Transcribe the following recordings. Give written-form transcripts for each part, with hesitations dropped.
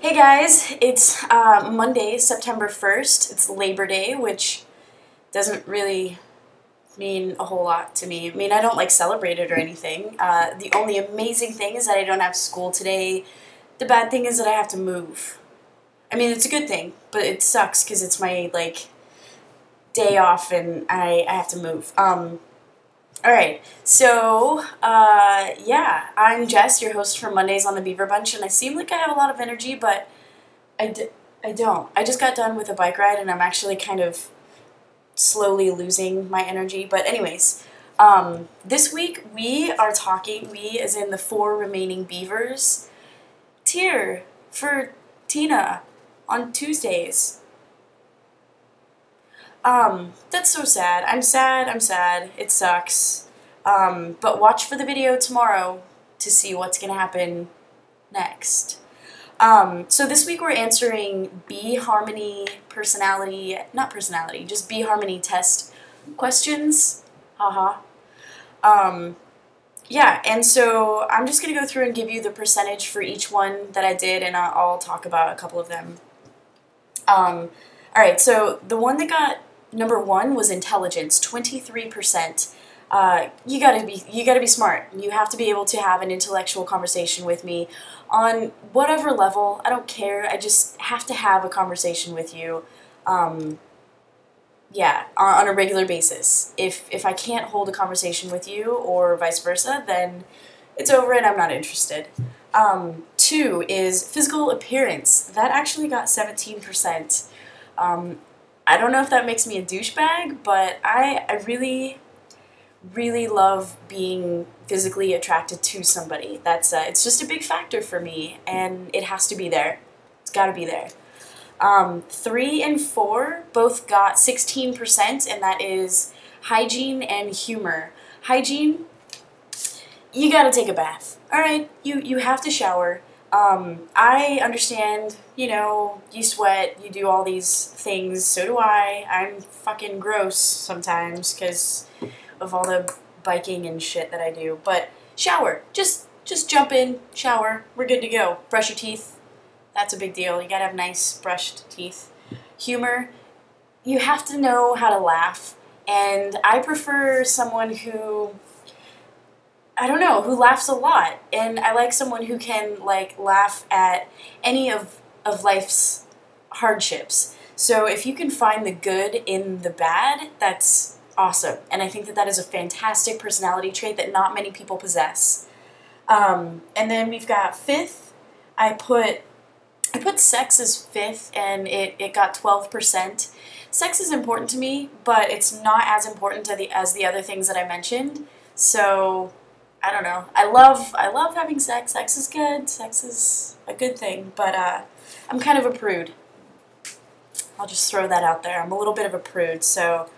Hey guys, it's Monday, September 1st. It's Labor Day, which doesn't really mean a whole lot to me. I mean, I don't like celebrate it or anything. The only amazing thing is that I don't have school today. The bad thing is that I have to move. I mean, it's a good thing, but it sucks because it's my, day off and I have to move. Alright, so, yeah, I'm Jess, your host for Mondays on the bHarmony, and I seem like I have a lot of energy, but I don't. I just got done with a bike ride, and I'm actually kind of slowly losing my energy, but anyways, this week we are talking, we as in the 4 remaining beavers, tear for Tina on Tuesdays. That's so sad. I'm sad. It sucks. But watch for the video tomorrow to see what's gonna happen next. So this week we're answering bHarmony just bHarmony test questions. Haha. Yeah, and so I'm just gonna go through and give you the percentage for each one that I did, and I'll talk about a couple of them. Alright, so the one that got number 1 was intelligence, 23%. You gotta be smart. You have to be able to have an intellectual conversation with me on whatever level. I don't care. I just have to have a conversation with you. Yeah, on a regular basis. If I can't hold a conversation with you or vice versa, then it's over and I'm not interested. 2 is physical appearance. That actually got 17%. I don't know if that makes me a douchebag, but I really love being physically attracted to somebody. That's it's just a big factor for me, and it has to be there. It's got to be there. 3 and 4 both got 16%, and that is hygiene and humor. Hygiene, you gotta take a bath. Alright, you have to shower. I understand, you sweat, you do all these things, so do I. I'm fucking gross sometimes because of all the biking and shit that I do. But shower. Just jump in, shower, we're good to go. Brush your teeth. That's a big deal. You gotta have nice brushed teeth. Humor. You have to know how to laugh. And I prefer someone who, I don't know, who laughs a lot. And I like someone who can, laugh at any of life's hardships. So if you can find the good in the bad, that's awesome. And I think that that is a fantastic personality trait that not many people possess. And then we've got 5th. I put sex as 5th, and it got 12%. Sex is important to me, but it's not as important as the other things that I mentioned. So I don't know. I love having sex. Sex is good. Sex is a good thing, but I'm kind of a prude. I'll just throw that out there. I'm a little bit of a prude. So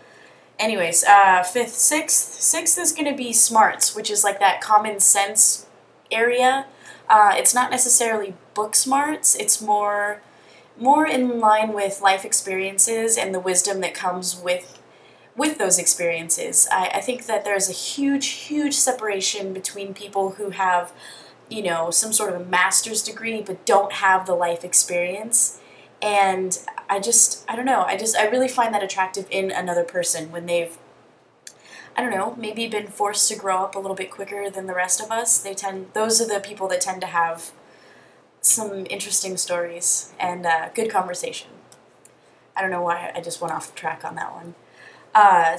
anyways, 5th, 6th is going to be smarts, which is like that common sense area. It's not necessarily book smarts. It's more in line with life experiences and the wisdom that comes with those experiences. I think that there's a huge separation between people who have, some sort of a master's degree but don't have the life experience. And I don't know, I really find that attractive in another person when they've, I don't know, maybe been forced to grow up a little bit quicker than the rest of us. Those are the people that tend to have some interesting stories and good conversation. I don't know why I just went off track on that one.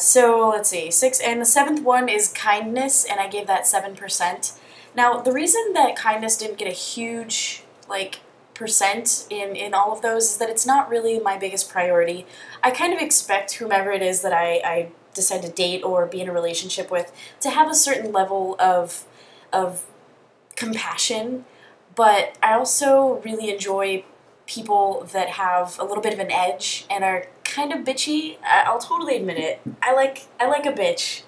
So let's see, 6, and the 7th one is kindness, and I gave that 7%. Now, the reason that kindness didn't get a huge, percent in all of those is that it's not really my biggest priority. I kind of expect whomever it is that I decide to date or be in a relationship with to have a certain level of compassion, but I also really enjoy people that have a little bit of an edge and are kind of bitchy. I'll totally admit it. I like a bitch.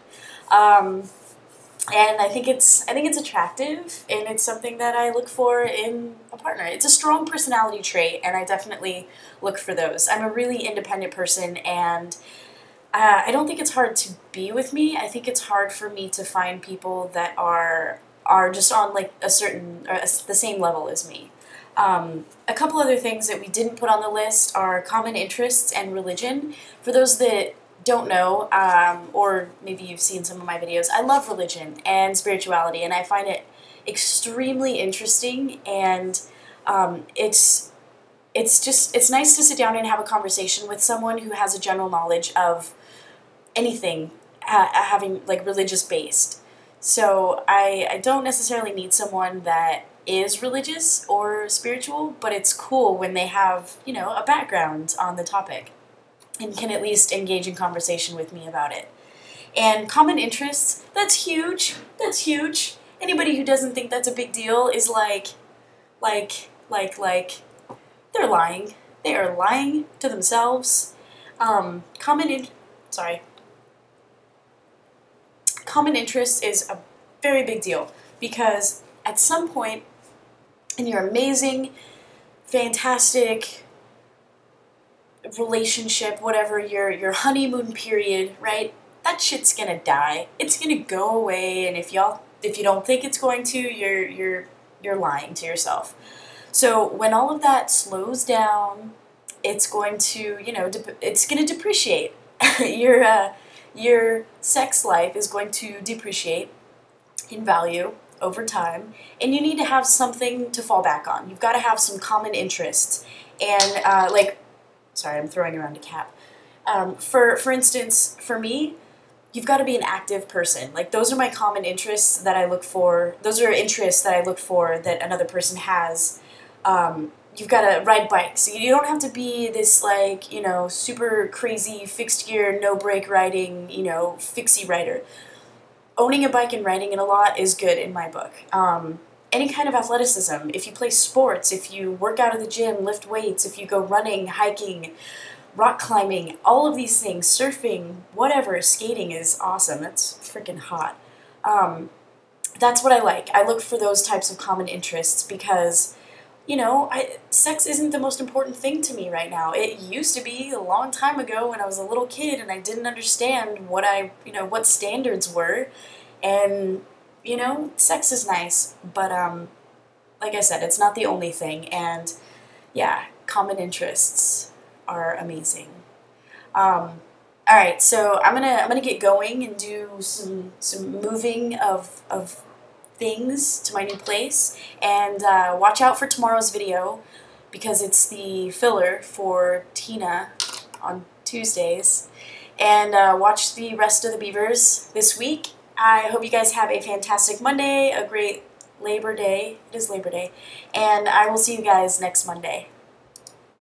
And I think it's attractive, and it's something that I look for in a partner. It's a strong personality trait, and I definitely look for those. I'm a really independent person, and I don't think it's hard to be with me. I think it's hard for me to find people that are just on a certain the same level as me. A couple other things that we didn't put on the list are common interests and religion. For those that don't know, or maybe you've seen some of my videos, I love religion and spirituality, and I find it extremely interesting, and it's nice to sit down and have a conversation with someone who has a general knowledge of anything having like religious based. So I don't necessarily need someone that is religious or spiritual, but it's cool when they have, you know, a background on the topic and can at least engage in conversation with me about it. And common interests, that's huge. That's huge. Anybody who doesn't think that's a big deal is they're lying. They are lying to themselves. Common interest is a very big deal because at some point in your amazing, fantastic relationship, whatever, your honeymoon period, right? That shit's gonna die. It's gonna go away, and if you don't think it's going to, you're lying to yourself. So when all of that slows down, it's going to, you know, it's going to depreciate. Your sex life is going to depreciate in value over time, and you need to have something to fall back on. You've got to have some common interests, and sorry, I'm throwing around a cap. For instance, for me, you've got to be an active person. Like, those are my common interests that I look for. Those are interests that I look for that another person has. You've got to ride bikes. You don't have to be this, like, you know, super crazy fixed gear, no brake riding, you know, fixie rider. Owning a bike and riding it a lot is good in my book. Any kind of athleticism, if you play sports, if you work out at the gym, lift weights, if you go running, hiking, rock climbing, all of these things, surfing, whatever, skating is awesome. That's freaking hot. That's what I like. I look for those types of common interests because, you know, sex isn't the most important thing to me right now. It used to be a long time ago when I was a little kid and I didn't understand what what standards were. And, you know, sex is nice, but like I said, it's not the only thing. And yeah, common interests are amazing. All right, so I'm gonna get going and do some moving of things to my new place, and watch out for tomorrow's video because it's the filler for Tina on Tuesdays, and watch the rest of the beavers this week. I hope you guys have a fantastic Monday, a great Labor Day. It is Labor Day, and I will see you guys next Monday.